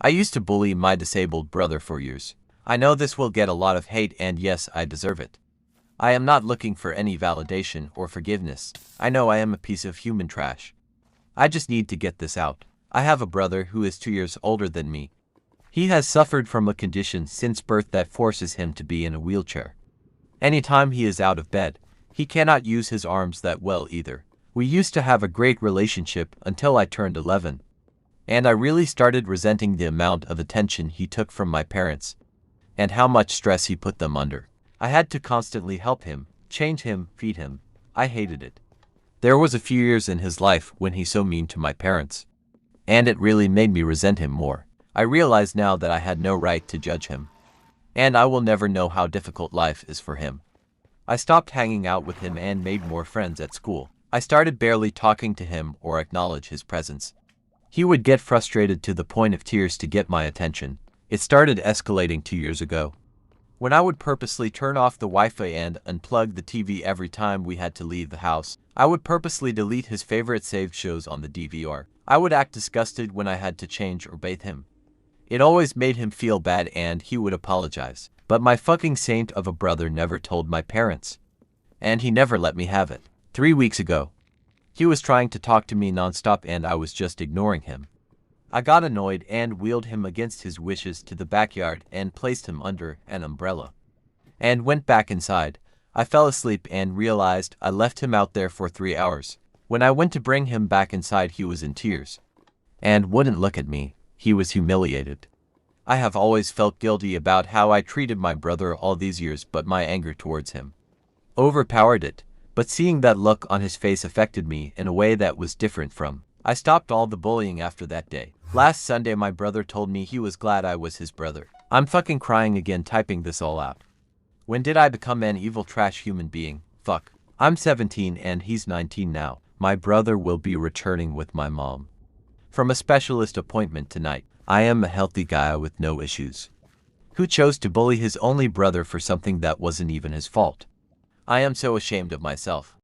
I used to bully my disabled brother for years. I know this will get a lot of hate, and yes, I deserve it. I am not looking for any validation or forgiveness. I know I am a piece of human trash. I just need to get this out. I have a brother who is 2 years older than me. He has suffered from a condition since birth that forces him to be in a wheelchair. Anytime he is out of bed, he cannot use his arms that well either. We used to have a great relationship until I turned 11. And I really started resenting the amount of attention he took from my parents, and how much stress he put them under. I had to constantly help him, change him, feed him. I hated it. There was a few years in his life when he's so mean to my parents, and it really made me resent him more. I realize now that I had no right to judge him, and I will never know how difficult life is for him. I stopped hanging out with him and made more friends at school. I started barely talking to him or acknowledge his presence. He would get frustrated to the point of tears to get my attention. It started escalating 2 years ago, when I would purposely turn off the Wi-Fi and unplug the TV every time we had to leave the house. I would purposely delete his favorite saved shows on the DVR. I would act disgusted when I had to change or bathe him. It always made him feel bad and he would apologize. But my fucking saint of a brother never told my parents. And he never let me have it. 3 weeks ago, he was trying to talk to me nonstop and I was just ignoring him. I got annoyed and wheeled him against his wishes to the backyard and placed him under an umbrella, and went back inside. I fell asleep and realized I left him out there for 3 hours. When I went to bring him back inside, he was in tears and wouldn't look at me. He was humiliated. I have always felt guilty about how I treated my brother all these years, but my anger towards him overpowered it. But seeing that look on his face affected me in a way that was different from. I stopped all the bullying after that day. Last Sunday, my brother told me he was glad I was his brother. I'm fucking crying again typing this all out. When did I become an evil trash human being? Fuck. I'm 17 and he's 19 now. My brother will be returning with my mom from a specialist appointment tonight. I am a healthy guy with no issues, who chose to bully his only brother for something that wasn't even his fault. I am so ashamed of myself.